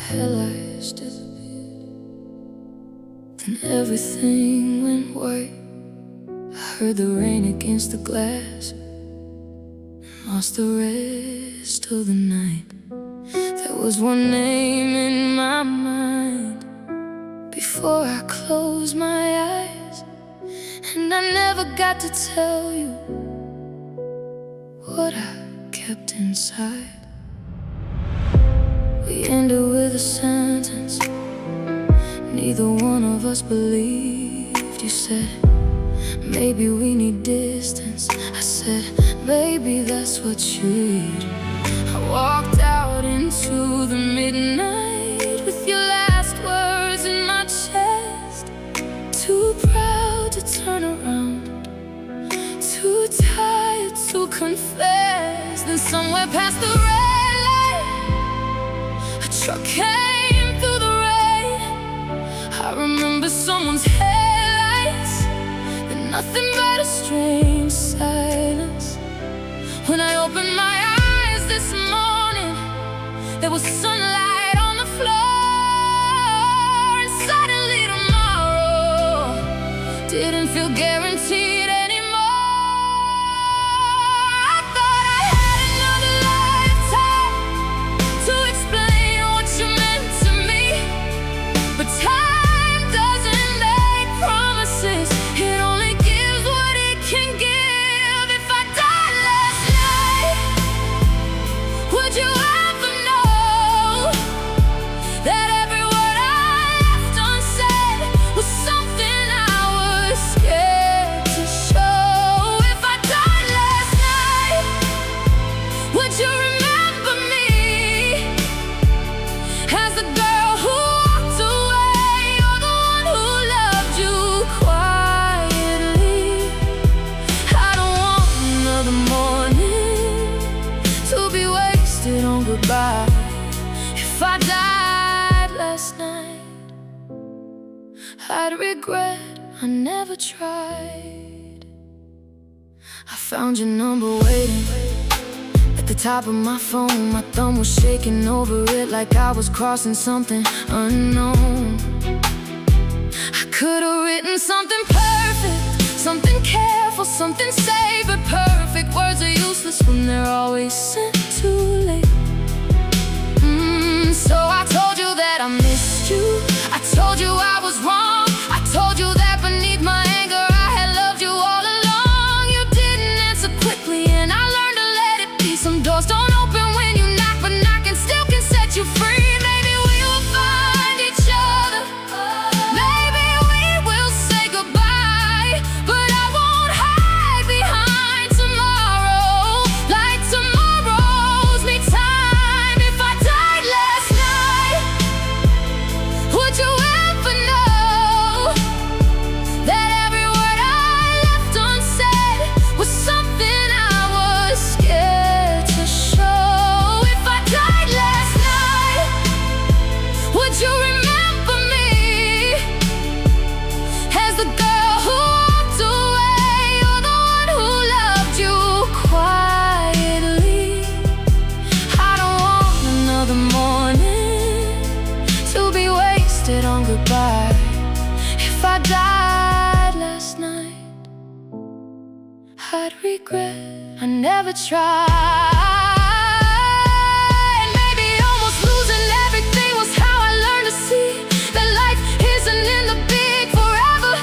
headlights disappeared, then everything went white. I heard the rain against the glass and lost the rest of the night. There was one name in my mind before I closed my eyes, and I never got to tell you what I kept inside. We ended with a sentence neither one of us believed. You said, maybe we need distance. I said, maybe that's what you need. I walked out into the midnight with your last words in my chest, too proud to turn around, too tired to confess. Then somewhere past the red light, a truck came through the rain. I remember someone's headlights, then nothing but a strange silence. When I opened my eyes this morning, there was sunlight on the floor, and suddenly tomorrow didn't feel guaranteed anymore. I thought I had another lifetime to explain what you meant to me, but time doesn't make promises. It only gives what it can give. If I died last night, would you ever know that every word I left unsaid was something I was scared to show? If I died last night, would you remember me as the girl who walked away, or the one who loved you quietly? I don't want another morning to be wasted on goodbye. If I died last night, I'd regret I never tried. I found your number waiting at the top of my phone. My thumb was shaking over it like I was crossing something unknown. I could have written something perfect, something careful, something safe, but perfect words are useless when they're always sent too late. So I told you that I missed you, I told you I was wrong, I told you that beneath my anger I had loved you all along. You didn't answer quickly and I learned to let it be. Some doors don't open when you knock, but knocking still can set you free. Maybe we will find each other, maybe we will say goodbye, but I won't hide behind tomorrow, like tomorrow's me time. If I died last night, would you ever know that every word I left unsaid was something I was scared to show? If I died last night, would you remember me as the girl who walked away, or the one who loved you quietly? I don't want another morning to be wasted on goodbye. If I died last night, I'd regret I never tried. Maybe almost losing everything was how I learned to see that life isn't in the big forever,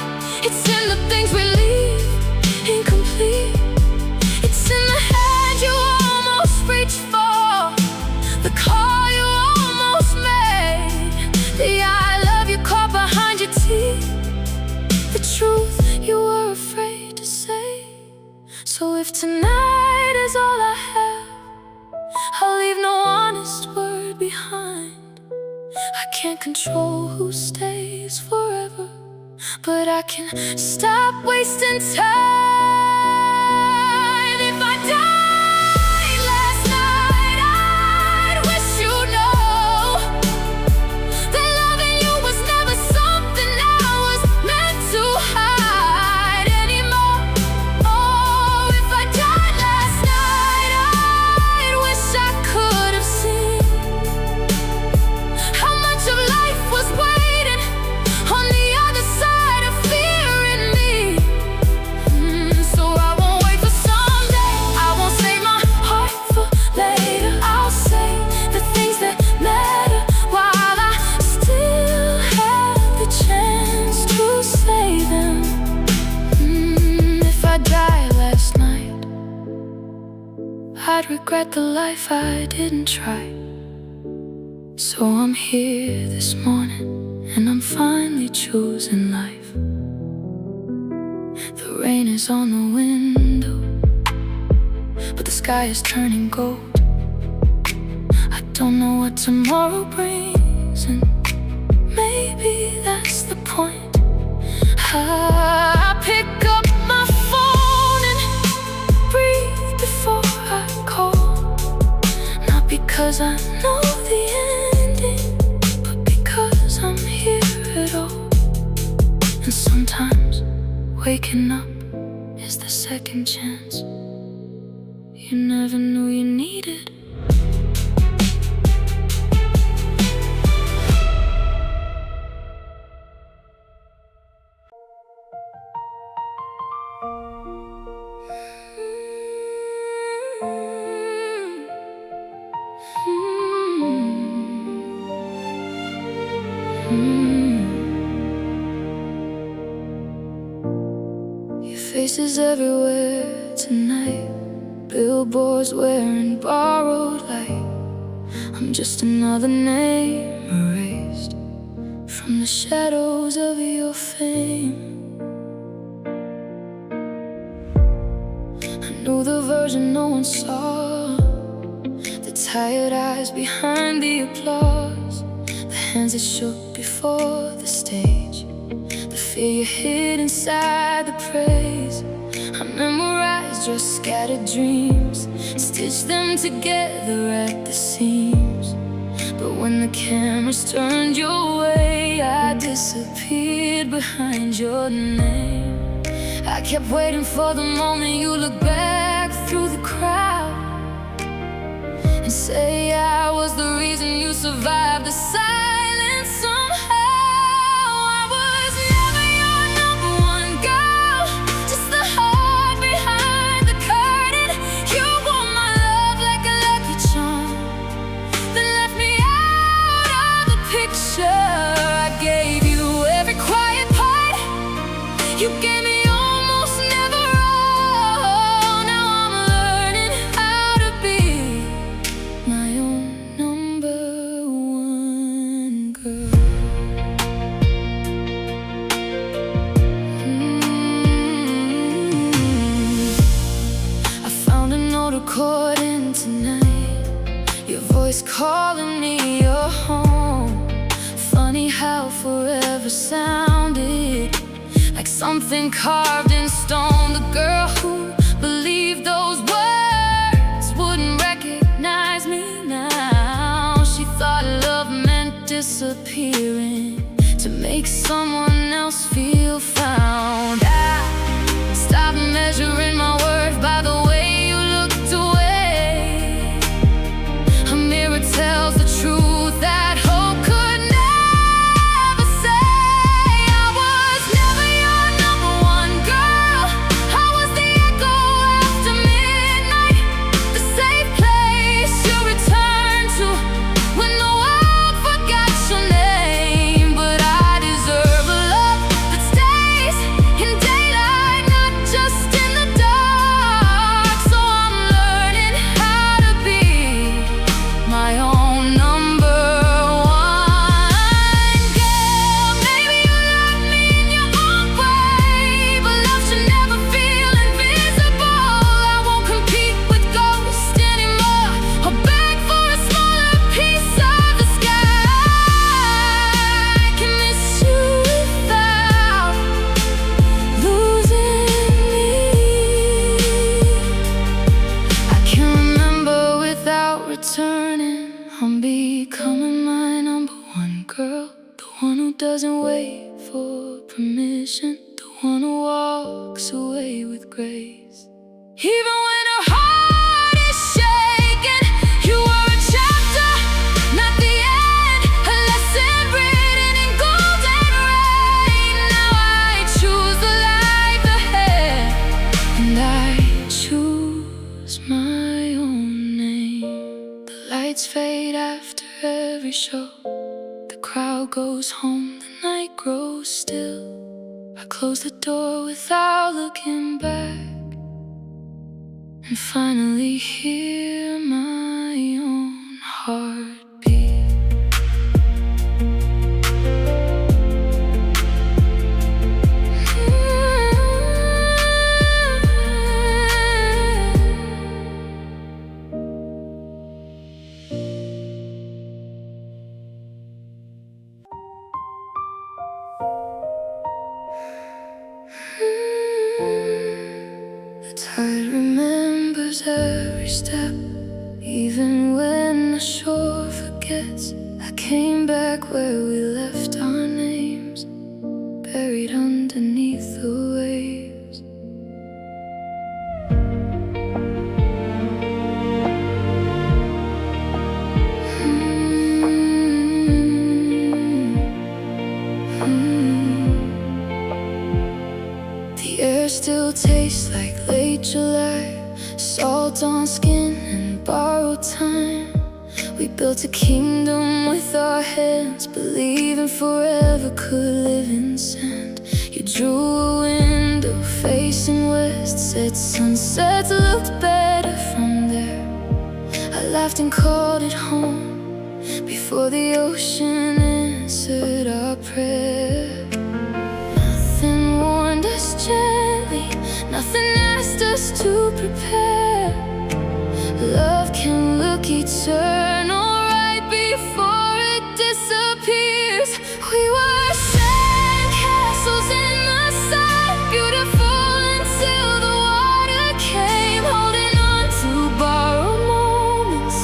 it's in the things we leave incomplete. It's in the hand you almost reached for, the call you almost made, the I love you caught behind your teeth, the truth you were afraid to say. So if tonight is all I have, I'll leave no honest word behind. I can't control who stays forever, but I can stop wasting time. If I died last night, I'd wish you know that loving you was never something I was meant to hide anymore. Oh, if I died last night, I'd wish I could have seen how regret the life I didn't try. So I'm here this morning, and I'm finally choosing life. The rain is on the window, but the sky is turning gold. I don't know what tomorrow brings, and maybe that's the point. I pick up my phone and breathe before I call. Not because I know the ending, but because I'm here at all. And sometimes waking up is the second chance you never knew you needed. Your face is everywhere tonight, billboards wearing borrowed light. I'm just another name erased from the shadows of your fame. I knew the version no one saw, the tired eyes behind the applause, the hands that shook before the stage, the fear you hid inside the praise. I memorized your scattered dreams, stitched them together at the seams. But when the cameras turned your way, I disappeared behind your name. I kept waiting for the moment you look back through the crowd and say I was the reason you survived the silence somehow. I was never your number one girl, just the heart behind the curtain. You wore my love like a lucky charm, then left me out of the picture. I gave you every quiet part, you gave me almost never all. Now I'm learning how to be my own number one girl. I found a note recording tonight, your voice calling me your home. Funny how forever sounded like something carved in stone. The girl who believed those words wouldn't recognize me now. She thought love meant disappearing to make someone else feel found. I stopped measuring my worth by the way you looked away. A mirror tells the truth that hope could never say. I was never your number one girl, I was the echo after midnight, the safe place you return to when the world forgot your name. But I deserve a love that stays in daylight, not just in the dark. So I'm learning how to be my own number one girl. Maybe you love me in your own way, but love should never feel invisible. I won't compete with ghosts anymore, or beg for a smaller piece of the sky. I can miss you without losing me. I can remember without returning. I'm becoming my number one girl, the one who doesn't wait for permission, the one who walks away with grace. Even when her heart is shaking, you were a chapter, not the end, a lesson written in golden rain. Now I choose the life ahead, and I choose my own name. The lights fade after every show, the crowd goes home, the night grows still. I close the door without looking back, and finally hear my own heartbeat. The tide remembers every step, even when the shore forgets. I came back where we left our names, buried underneath the waves. The air still tastes like late July, salt on skin and borrowed time. We built a kingdom with our hands, believing forever could live in sand. You drew a window facing west, said sunsets looked better from there. I laughed and called it home before the ocean answered our prayer. Nothing warned us gently, nothing asked us to prepare. Love can look eternal right before it disappears. We were sandcastles in the sun, beautiful until the water came, holding on to borrowed moments,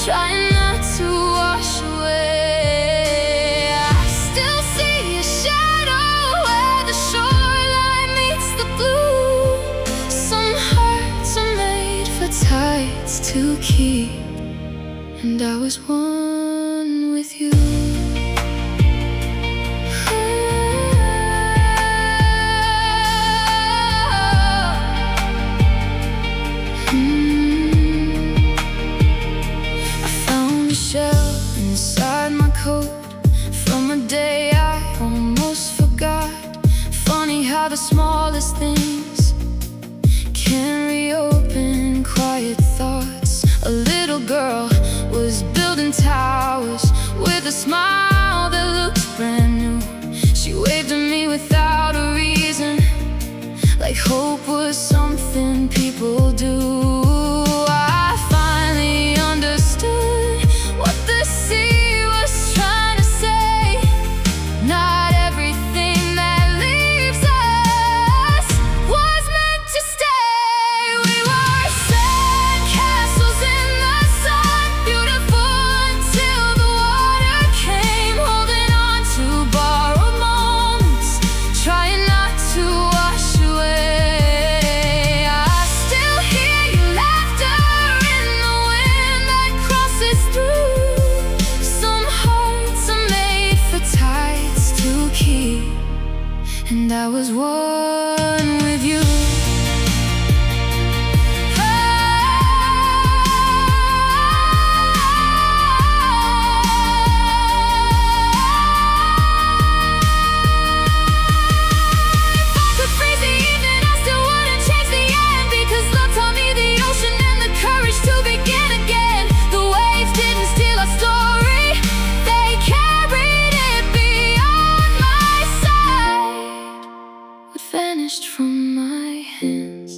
trying not to wash away. I still see a shadow where the shoreline meets the blue. Some hearts are made for tides to keep, and I was one with you. I found a shell inside my coat from a day I almost forgot. Funny how the smallest things can reopen quiet thoughts. A little girl was building towers with a smile that looked brand new. She waved at me without a reason, like hope was something people do. I finally understood what the sea was trying to say. Not everything that leaves us was meant to stay. We were sandcastles in the sun, beautiful until the water came, holding on to borrowed moments, trying not to wash away. I still hear your laughter in the wind that crosses through. Some hearts are made for tides to keep, and I was one with you. Could freeze the evening, I still wouldn't change the end, because love taught me the ocean and the courage to begin again. The waves didn't steal our story, they carried it beyond my sight. What vanished from my hands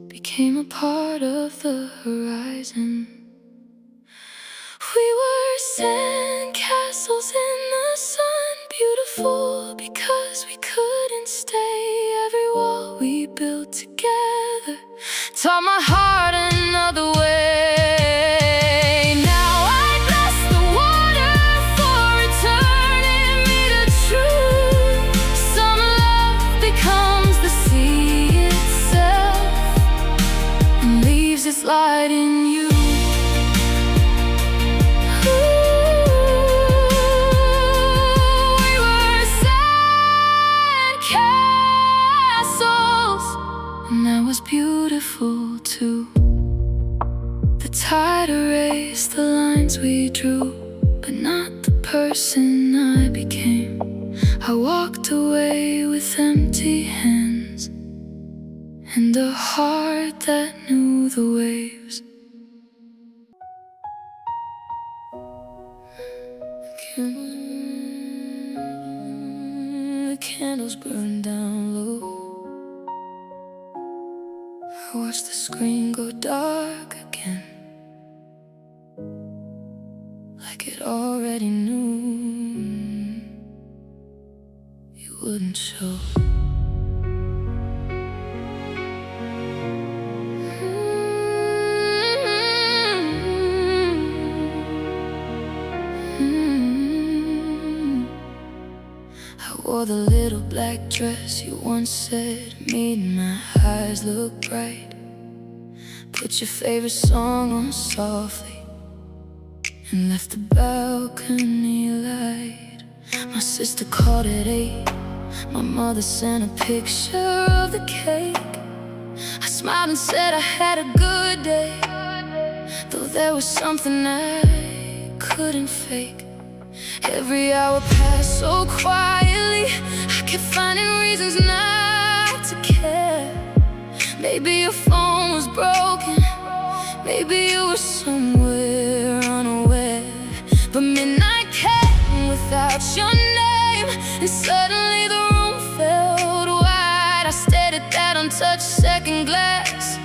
became a part of the horizon. We were sandcastles in the sun, beautiful because we couldn't stay. Every wall we built together taught my heart another way. Now I bless the water for returning me the truth. Some love becomes the sea itself and leaves its light in you. We were sandcastles, and that was beautiful too. The tide erased the lines we drew, but not the person I became. I walked away with empty hands, and a heart that knew the waves. The candles burn down low. I watch the screen go dark again, like it already knew you wouldn't show. I wore the little black dress you once said made my eyes look bright. Put your favorite song on softly and left the balcony light. My sister called at 8. My mother sent a picture of the cake. I smiled and said I had a good day, though there was something I couldn't fake. Every hour passed so quietly, I kept finding reasons not to care. Maybe your phone was broken, maybe you were somewhere unaware. But midnight came without your name, and suddenly the room felt wide. I stared at that untouched second glass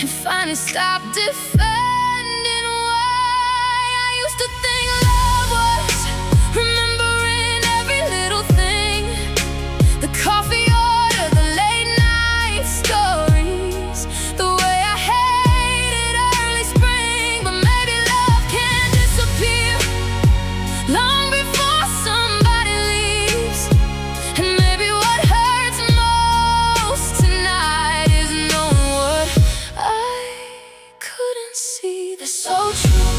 and finally stopped defending why. I used to think love was remembering every little thing, the coffee order, the late night stories, the way I hated early spring. But maybe love can disappear long before somebody leaves, and maybe what hurts most tonight is knowing what I couldn't see. That's so true.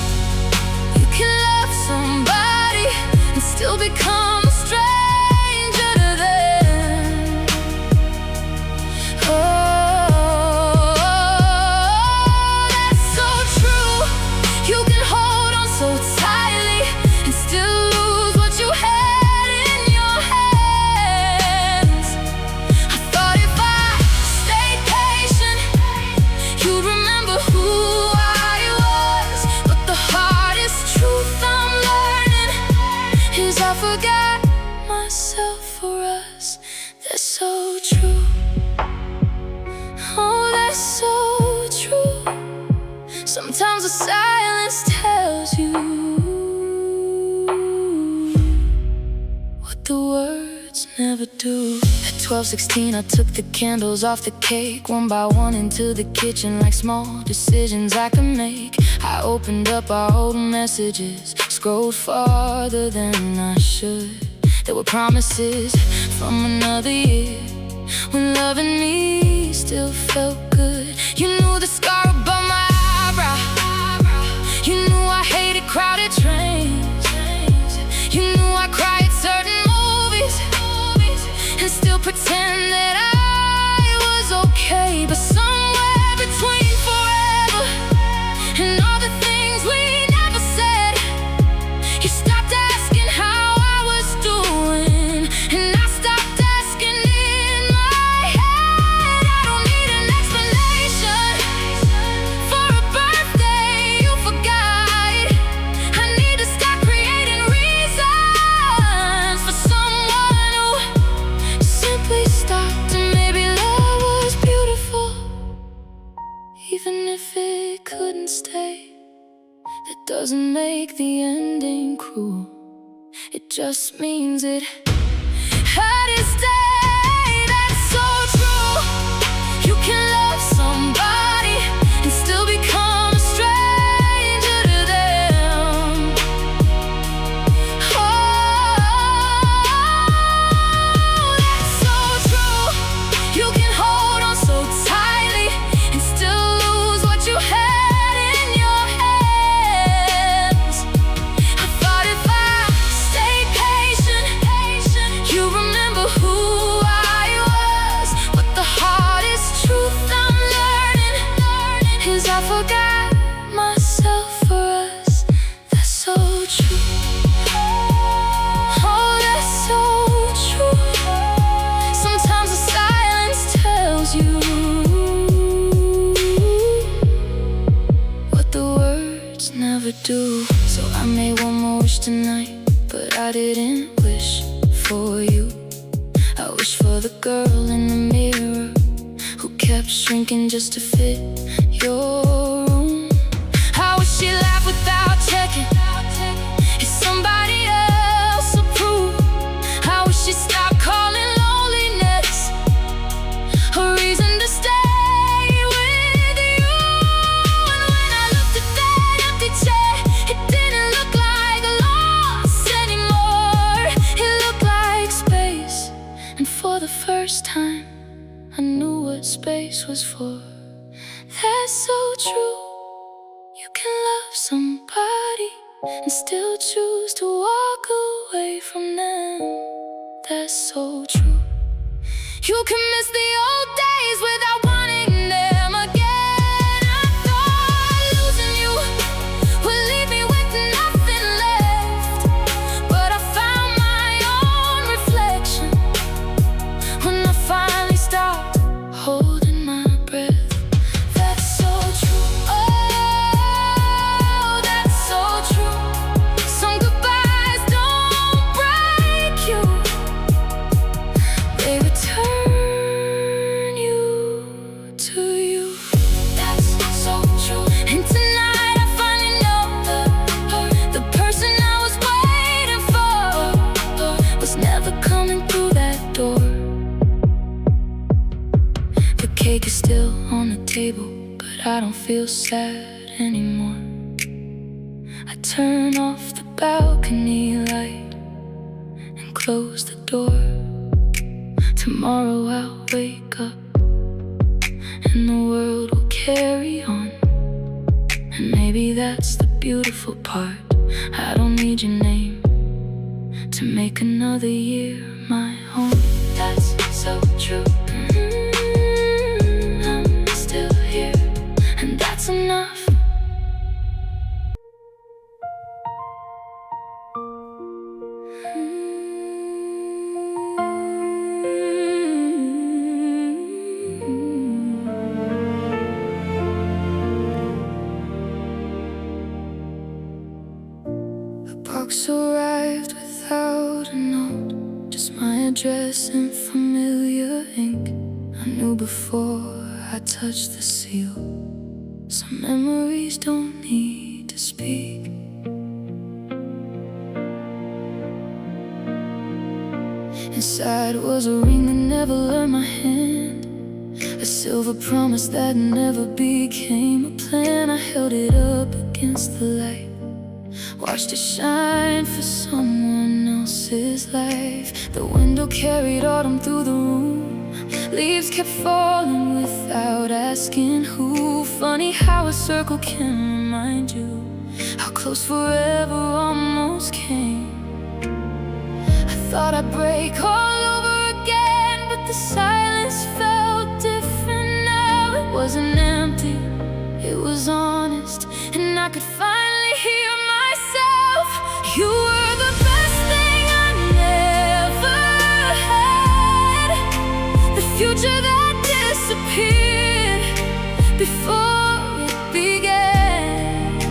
You can love somebody and still become a stranger to them. Oh, that's so true. You can hold on so tightly and still lose what you had in your hands. I thought if I stayed patient, you'd remember who I was. But the hardest truth I'm learning is I forgot myself for us. That's so true. Oh, that's so true. Sometimes the silence tells you what the words never do. At 12:16, I took the candles off the cake, one by one into the kitchen, like small decisions I could make. I opened up our old messages, scrolled farther than I should. There were promises from another year, when loving me still felt good. You knew the scar above my eyebrow, you knew I hated crowded trains, you knew I cried at certain movies and still pretend that I was okay. But somewhere between forever and all the things we never said, you stopped asking how I was doing, and I stopped asking in my head. I don't need an explanation for a birthday you forgot. I need to stop creating reasons for someone who simply stopped. And maybe love was beautiful, even if it couldn't stay. That doesn't make the ending cruel, it just means it had to stay. That's so true. You can love somebody and still become a stranger to them. Oh, that's so true. You can hold on so tightly and still lose what you had in your hands. I thought if I stayed patient, you remember who do. So I made one more wish tonight, but I didn't wish for you. I wish for the girl in the mirror who kept shrinking just to fit your room. I wish she laughed without checking if somebody else approved. I wish she stopped calling loneliness a reason to stay with you. And when I looked at that empty chair, it didn't look like a loss anymore. It looked like space. And for the first time, I knew what space was for. That's so true. You can love somebody and still choose to walk away from them. That's so true. You can miss the old days without wanting them again. I thought losing you would leave me with nothing left, but I found my own reflection when I finally stopped holding my breath. That's so true. Oh, that's so true. Some goodbyes don't break you, they return you to you. That's so true. And tonight I finally know the person I was waiting for was never coming through that door. The cake is still on the table, but I don't feel sad anymore. I turn off the balcony light and close the door. Tomorrow I'll wake up and the world will carry on. And maybe that's the beautiful part. I don't need your name to make another year my own. That's so true. I'm still here, and that's enough. The box arrived without a note, just my address and familiar ink. I knew before I touched the seal. Some memories don't need to speak. Inside was a ring that never left my hand, a silver promise that never became a plan. I held it up against the light, watched it shine for someone else's life. The window carried autumn through the room. Leaves kept falling without asking who. Funny how a circle can remind you how close forever almost came. I thought I'd break all over again, but the silence felt different now. It wasn't empty, it was honest, and I could finally hear myself. You were the best thing I never had, the future that disappeared before it began.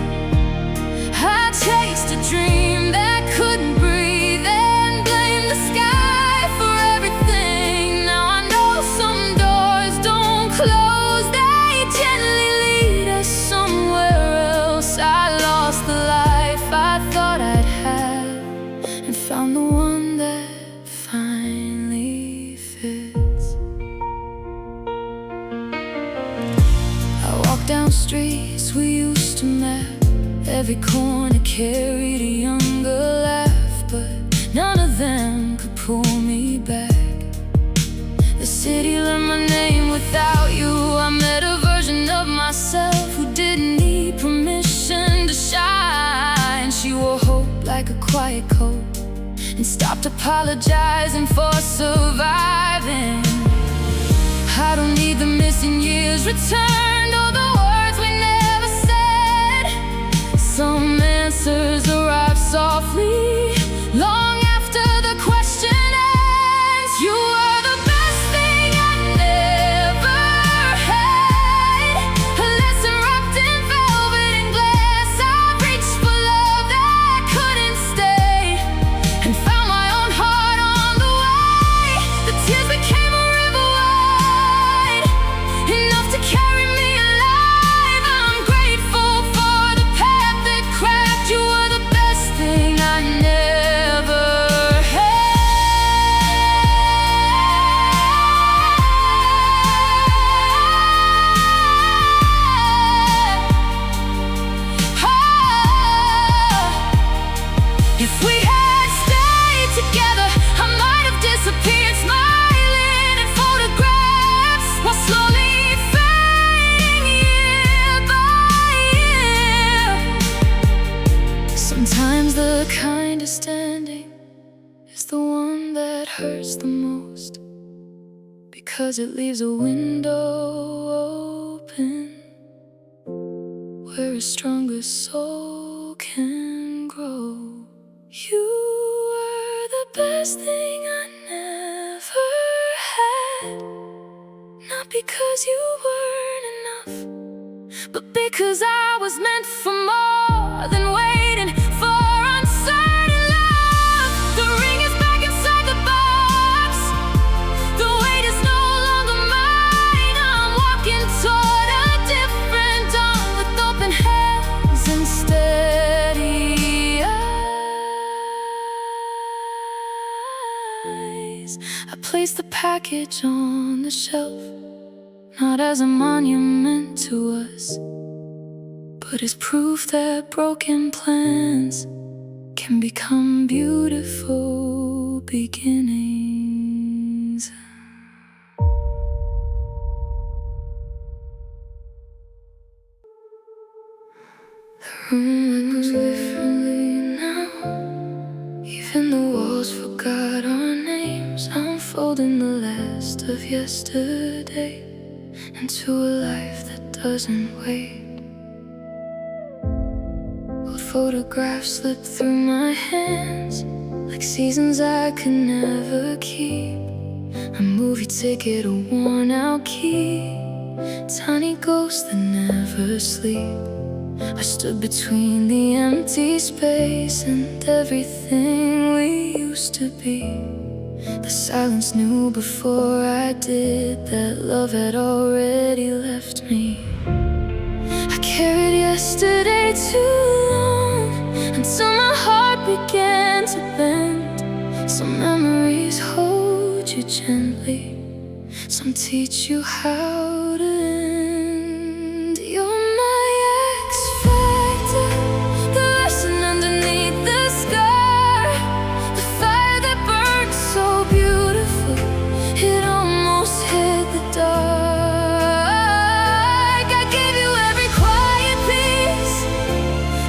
I chased a dream that couldn't breathe and blamed the sky for everything. Now I know some doors don't close, they gently lead us somewhere else. I lost the life I thought I'd have and found the one that finally fits. I walk down streets we used to map. Every corner carried a younger laugh, but none of them could pull me back. The city learned my name without you. I met a version of myself who didn't need permission to shine. She wore hope like a quiet coat and stopped apologizing for surviving. I don't need the missing years returned or the words we never said. Some answers arrive softly, long after the question ends. You were the best thing I never had, a lesson wrapped in velvet and glass. I reached for hurts the most, because it leaves a window open where a stronger soul can grow. You were the best thing I never had, not because you weren't enough, but because I was meant for more than waiting for uncertain love. The ring is back inside the box, the weight is no longer mine. I'm walking toward a different dawn with open hands and steady eyes. I place the package on the shelf, not as a monument to us, but as proof that broken plans can become beautiful beginnings. The room echoes differently now. Even the walls forgot our names. I'm folding the last of yesterday into a life that doesn't wait. Old photographs slip through my hands like seasons I could never keep. A movie ticket, a worn out key, tiny ghosts that never sleep. I stood between the empty space and everything we used to be. The silence knew before I did that love had already left me. I carried yesterday too long, until my heart began to bend. Some memories hold you gently, some teach you how to end. You're my X factor, the lesson underneath the scar, the fire that burned so beautiful it almost hit the dark. I gave you every quiet piece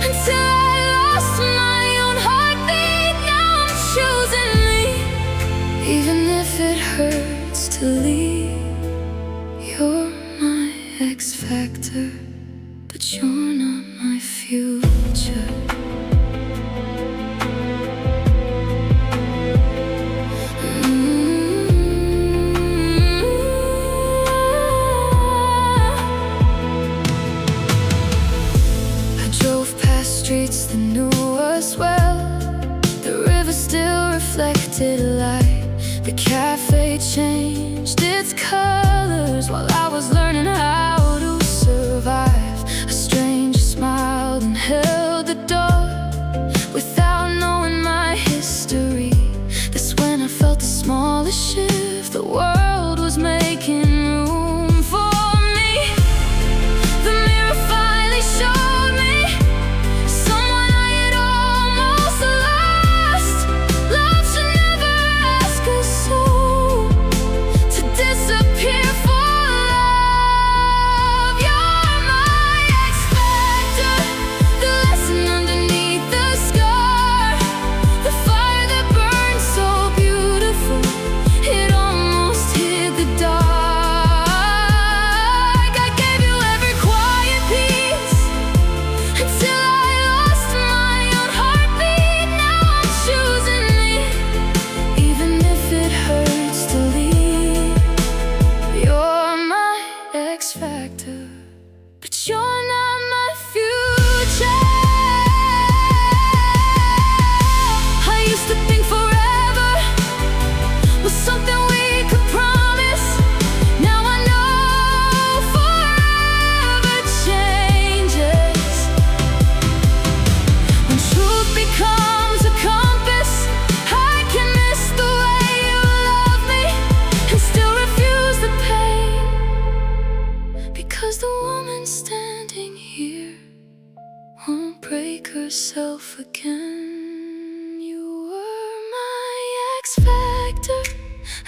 until I lost my own heartbeat. Now I'm choosing me, even if it hurts to leave. You're my X factor, but you're not my future. I drove past streets that knew us well. The river still reflected light. The cafe changed its colors while I was learning how to survive. A stranger smiled and held the door without knowing my history. That's when I felt the smallest shift. The world was making room for me. The mirror finally showed me someone I had almost lost. Love should never ask a soul to disappear for love. You're my X factor, the lesson underneath the scar, the fire that burned so beautiful it almost hit the dark. I gave you every quiet piece until I lost my own heartbeat. Now I'm choosing me, even if it hurts to leave. You're my X factor, but you're not my future. I used to think forever was something we could promise. Now I know forever changes. When truth becomes a compass, I can miss the way you love me and still refuse the pain, because the woman standing here won't break herself again. You were my X factor,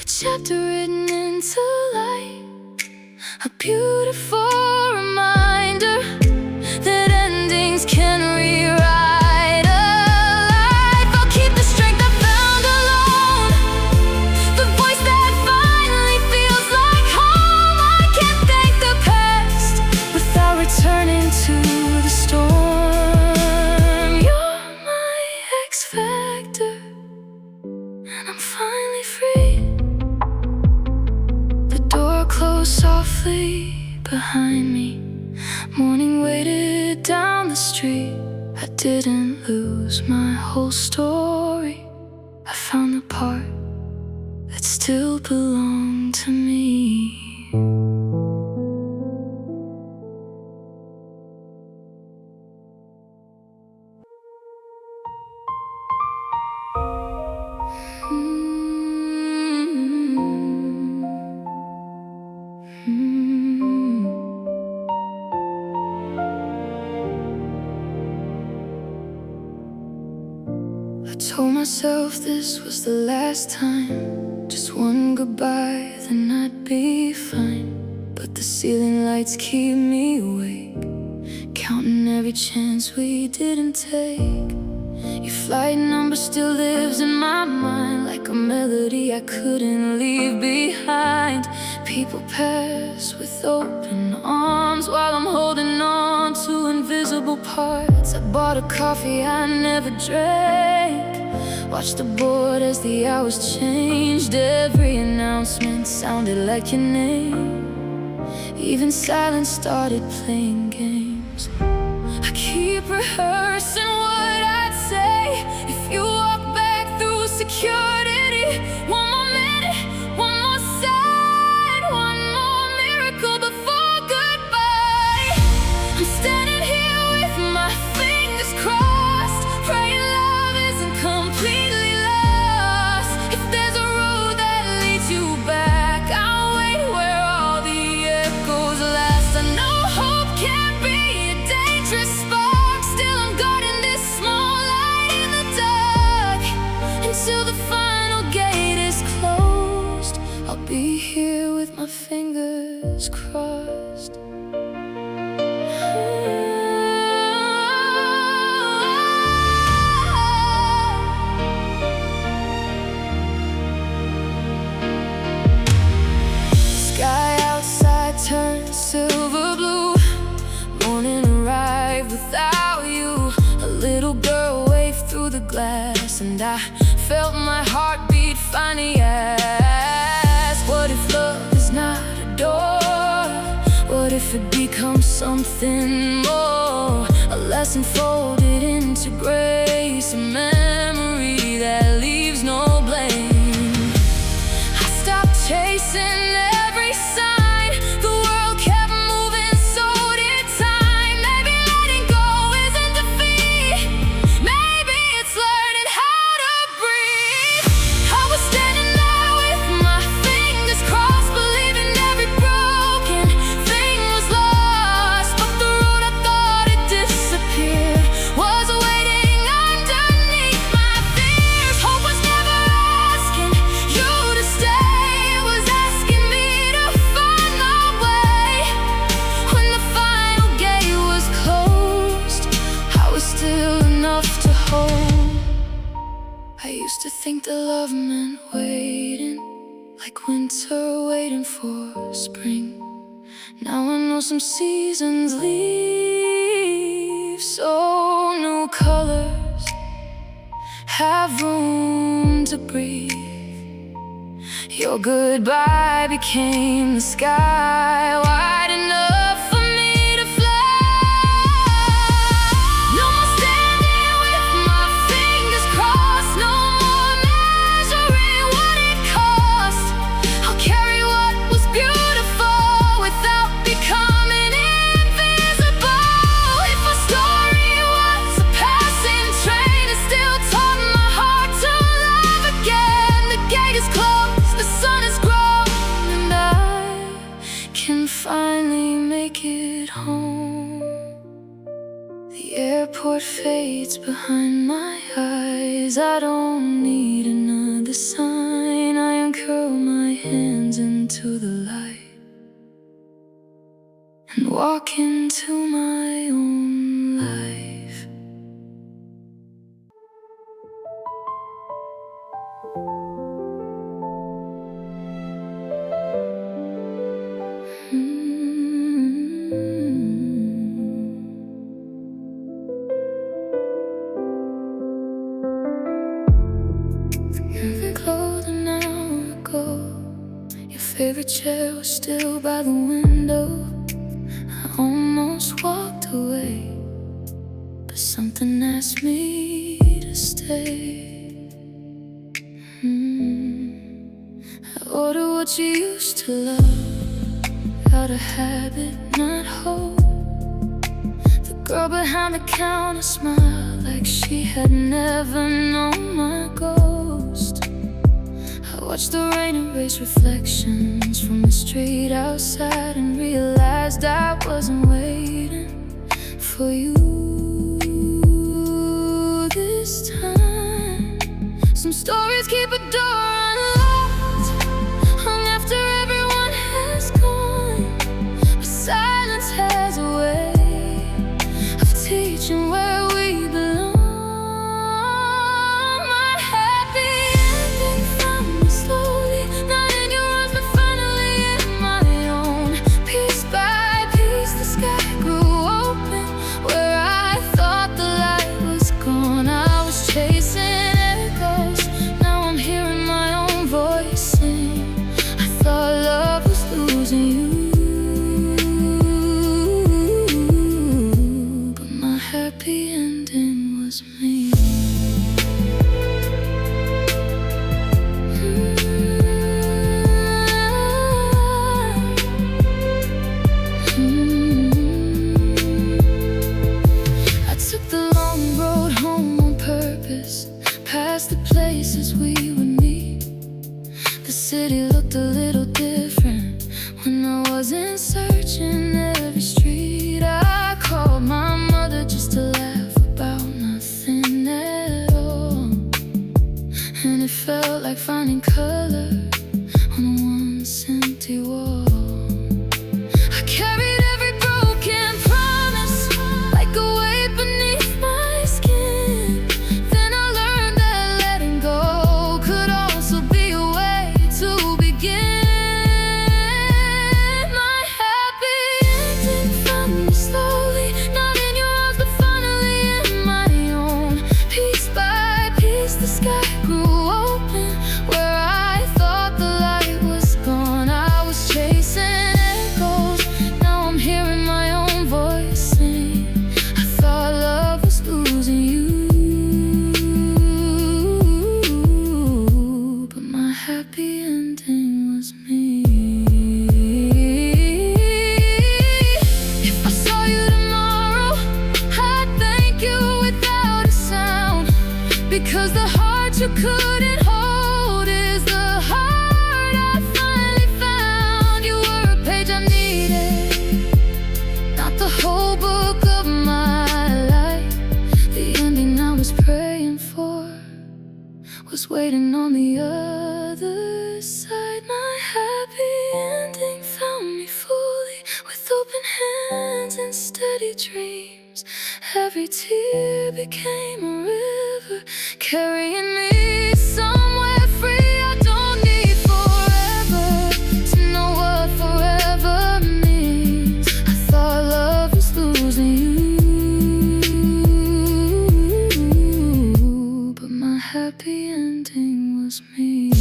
a chapter written into light, a beautiful reminder that endings can rewrite a life. I'll keep the strength I found alone sleep behind me. Morning waited down the street. I didn't lose my whole story. I found the part that still belonged to me. I told myself this was the last time, just one goodbye, then I'd be fine. But the ceiling lights keep me awake, counting every chance we didn't take. Your flight number still lives in my mind, like a melody I couldn't leave behind. People pass with open arms while I'm holding on to invisible parts. I bought a coffee I never drank, watched the board as the hours changed. Every announcement sounded like your name, even silence started playing games. I keep rehearsing what I'd say if you walk back through security. One more minute, one more sign, one more miracle before goodbye. I'm standing here with my fingers crossed, praying love isn't completely lost. If there's a road that leads you back, I'll wait where all the echoes last. I know hope can't be a dangerous spark, still I'm guarding this small light in the dark. Until the final gate is closed, I'll be here with my fingers crossed. Sky outside turned silver blue. Morning arrived without you. A little girl waved through the glass, and I felt my heartbeat finally ask, what if love is not a door? What if it becomes something more? A lesson folded into grace, a memory that leaves no blame. I stopped chasing every sign, the world kept moving, so did time. Maybe letting go isn't defeat, maybe it's learning how to breathe. I was standing there with my fingers crossed, believing every broken thing was lost. But the road I thought had disappeared was waiting underneath my fears. Hope was never asking you to stay, it was asking me to find my way. When the final gate was closed, I was still enough to hold. I used to think that love meant waiting, like winter waiting for spring. Now I know some seasons leave, so new colors have room to breathe. Your goodbye became the sky wide enough for me to fly. No more standing with my fingers crossed, no more measuring what it cost. I'll carry what was beautiful without becoming invisible. If our story was a passing train, it still taught my heart to love again. The gate is closed, the sun has grown, and I can finally make it home. The airport fades behind my eyes. I don't need another sign. I uncurl my hands into the light and walk into my own life. Another golden hour ago, your favorite chair was still by the window. I almost walked away, but something asked me to stay. I ordered what you used to love, out of habit, not hope. The girl behind the counter smiled like she had never known my ghost. I watched the rain erase reflections from the street outside and realized I wasn't waiting for you this time. Some stories keep a door unlocked long after everyone has gone, but silence has a way of teaching where we belong. My happy ending found me slowly, not in your arms but finally in my own. Piece by piece the sky grew open where I thought the light was gone. I was chasing echoes, now I'm hearing my own voice sing. I thought love was losing you, but my happy ending was me. I took the long road home on purpose, past the places we would meet. The city looked a little different when I wasn't searching every street. I called my mother just to laugh about nothing at all, and it felt like finding color on a once empty wall. I carried every broken promise like a weight beneath my skin. Then I learned that letting go could also be a way to begin. My happy ending found me slowly, not in your arms but finally in my own. Piece by piece the sky grew open where I thought the light was gone. I was chasing echoes, now I'm hearing my own voice sing. I thought love was losing you, but my happy ending was me. If I saw you tomorrow, I'd thank you without a sound, because the heart you couldn't hold is the heart I finally found. You were a page I needed, not the whole book of my life. The ending I was praying for was waiting on the other side. My happy ending found me fully, with open hands and steady dreams. Every tear became a river, carrying me somewhere free. I don't need forever to know what forever means. I thought love was losing you, but my happy ending was me.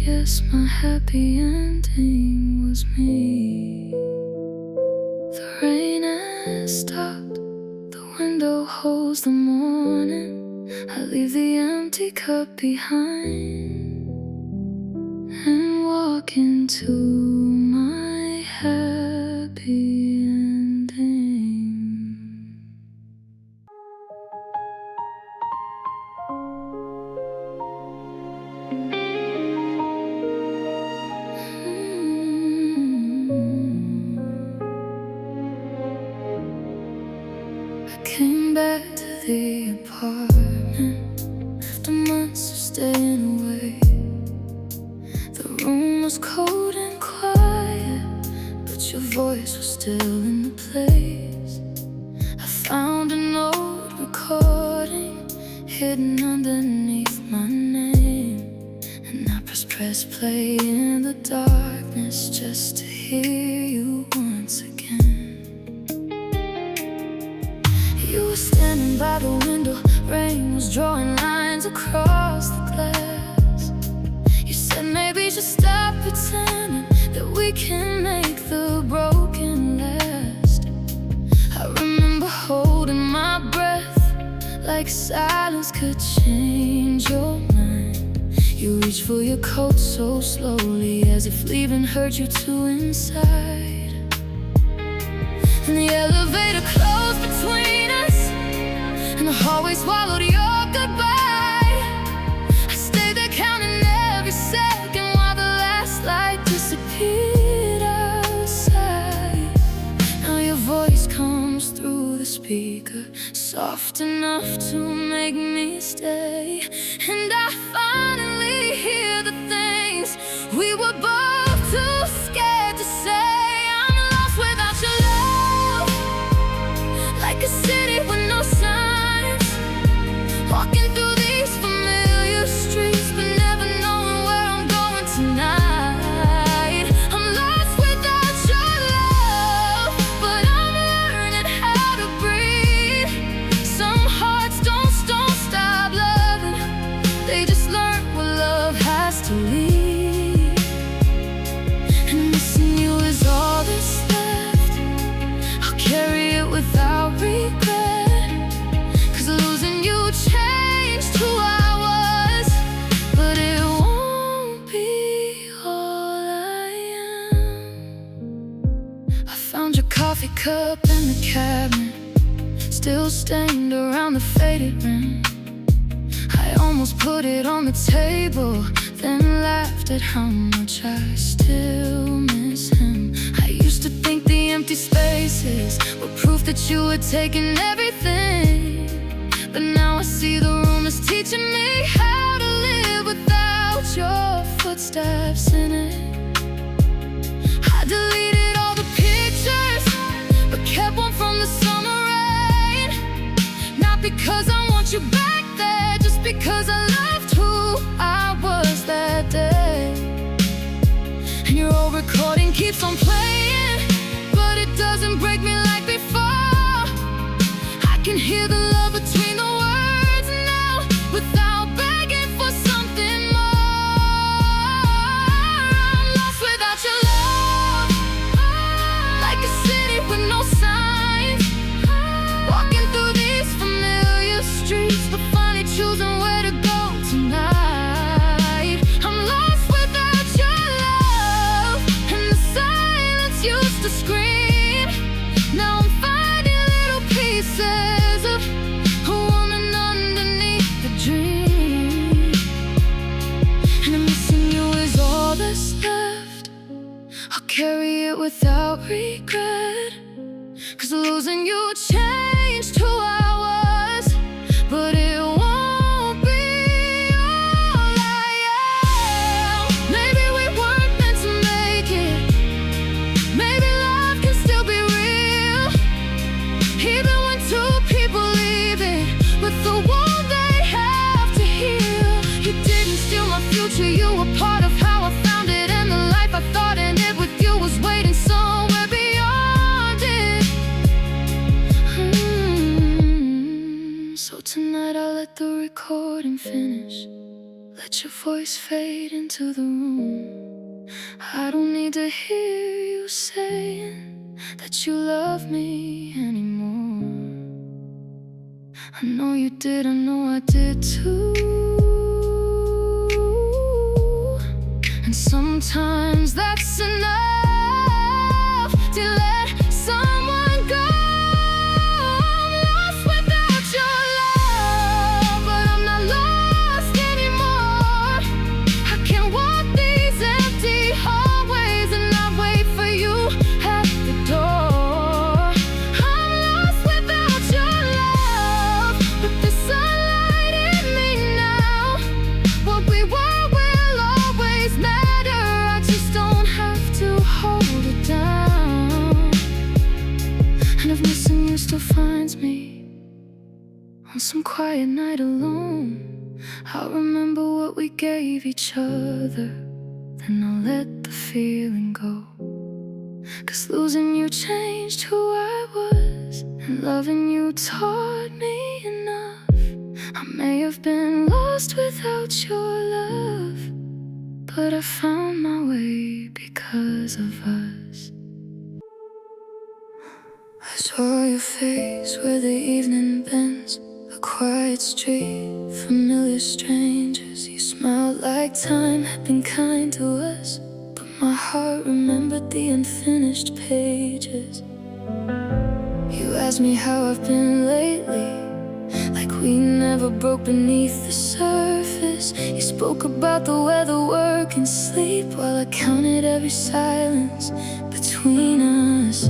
Yes, my happy ending was me. The rain has stopped, the window holds the morning. I leave the empty cup behind and walk into my happy ending. I came back to the apartment after months of staying away. The room was cold and quiet, but your voice was still in the place. I found an old recording hidden underneath my name, and I pressed play in the darkness just to hear you once again. You were standing by the window, rain was drawing lines across the glass. we can make the broken last. I remember holding my breath, like silence could change your mind. You reached for your coat so slowly, as if leaving hurt you too inside. And the elevator closed between us, and the hallway swallowed your goodbye. I stayed there counting every second while the last light disappeared outside. Now your voice comes through the speaker, soft enough to make me stay. And I finally hear the things we were both too scared to say. I'm lost without your love, like a city with no signs, walking through these familiar streets, but never knowing where I'm going tonight. I'm lost without your love, but I'm learning how to breathe. Some hearts don't stop loving, they just learn what love has to leave. And missing you is all that's left. I'll carry it without regret, 'cause losing you changed who I was, but it won't be all I am. I found your coffee cup in the cabinet, still stained around the faded rim. I almost put it on the table, then laughed at how much I still miss him. I used to think the empty spaces were proof that you were taking everything, but now I see the room is teaching me how to live without your footsteps in it. I deleted all the pictures, but kept one from the summer rain. Not because I want you back there, just because I loved who I was that day. And your old recording keeps on playing, but it doesn't break me like before. I can hear the love between the words now, without begging for something more. I'm lost without your love, like a city with no signs, walking through these familiar streets, but finally choosing where to go tonight. I'm lost without your love, and the silence used to scream. Now I'm finding little pieces of a woman underneath the dream. And missing you is all that's left. I'll carry it without regret, 'cause losing you changed who I was, but it won't be all I am. Maybe we weren't meant to make it, maybe love can still be real, even when two people leave it with the wound they have to heal. You didn't steal my future, you were part of how I found it, and the life I thought ended with you was waiting somewhere beyond it. So tonight I'll let the recording finish, let your voice fade into the room. I don't need to hear you saying that you love me anymore. I know you did, I know I did too. And sometimes that's enough to let someone go. I'm lost without your love, but I'm not lost anymore. I can't walk these empty hallways and not wait for you at the door. I'm lost without your love, but there's sunlight in me now. What we were will always matter, I just don't have to hold it down. And if missing you still finds me on some quiet night alone, I'll remember what we gave each other, then I'll let the feeling go. 'Cause losing you changed who I was, and loving you taught me enough. I may have been lost without your love, but I found my way because of us. I saw your face where the evening bends, a quiet street, familiar strangers. You smiled like time had been kind to us, but my heart remembered the unfinished pages. You asked me how I've been lately, like we never broke beneath the surface. You spoke about the weather, work and sleep, while I counted every silence between us.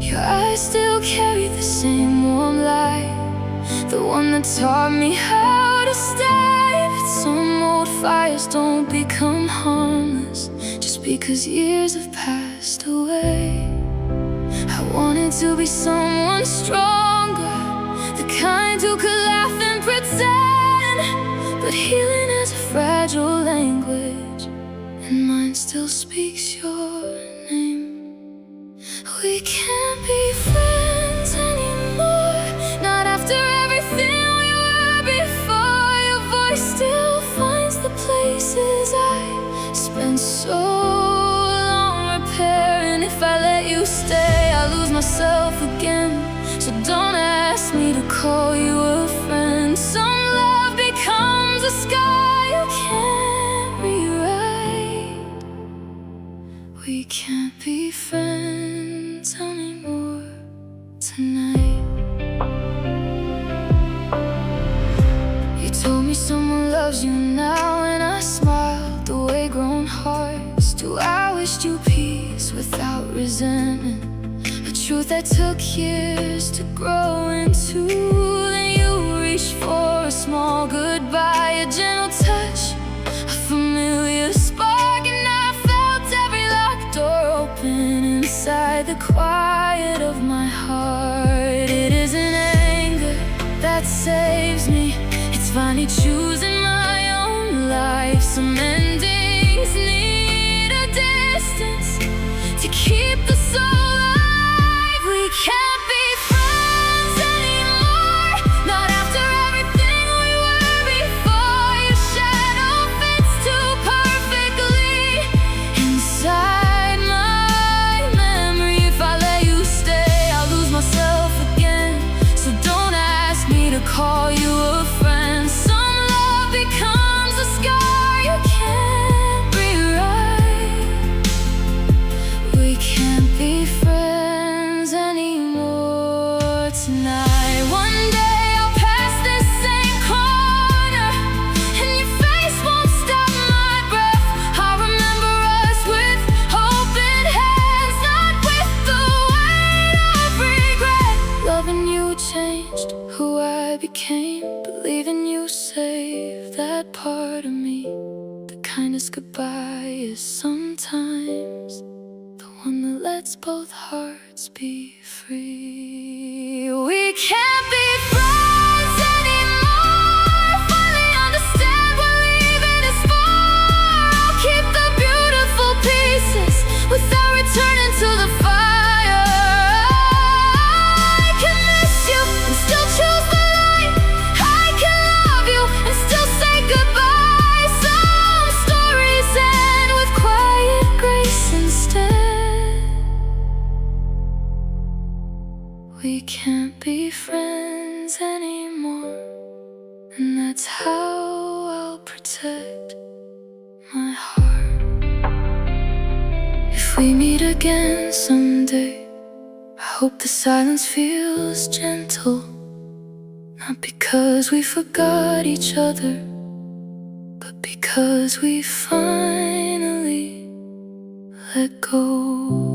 Your eyes still carry the same warm light, the one that taught me how to stay. But some old fires don't become harmless just because years have passed away. I wanted to be someone stronger, the kind who could laugh and pretend, but healing has a fragile language, and mine still speaks your name. We can't be friends anymore, not after everything we were before. Your voice still finds the places I spent so long repairing. If I let you stay, I'll lose myself again. So don't ask me to call you a friend. Some love becomes a scar you can't rewrite. We can't be friends anymore tonight. You told me someone loves you now, and I smiled the way grown hearts do. I wished you peace without resentment, a truth that took years to grow into. Then you reached for a small goodbye, a gentle touch, a familiar spark, and I felt every locked door open inside the quiet of my heart. It isn't anger that saves me, it's finally choosing my own life. Some endings need a distance to keep the soul alive. We can't be friends anymore, not after everything we were before. Your shadow fits too perfectly inside my memory. If I let you stay, I'll lose myself again. So don't ask me to call you a friend. Some love becomes a scar you can't rewrite. We can't be friends anymore tonight. One day I'll pass this same corner, and your face won't stop my breath. I'll remember us with open hands, not with the weight of regret. Loving you changed who I became, believing you saved that part of me. The kindest goodbye is sometimes the one that lets both hearts be free. We can't be friends anymore, finally understand what leaving is for. I'll keep the beautiful pieces without returning to the fire. I can miss you and still choose the light. I can love you and still say goodbye. Some stories end with quiet grace instead. We can't be friends anymore, and that's how I'll protect my heart. If we meet again someday, I hope the silence feels gentle, not because we forgot each other, but because we finally let go.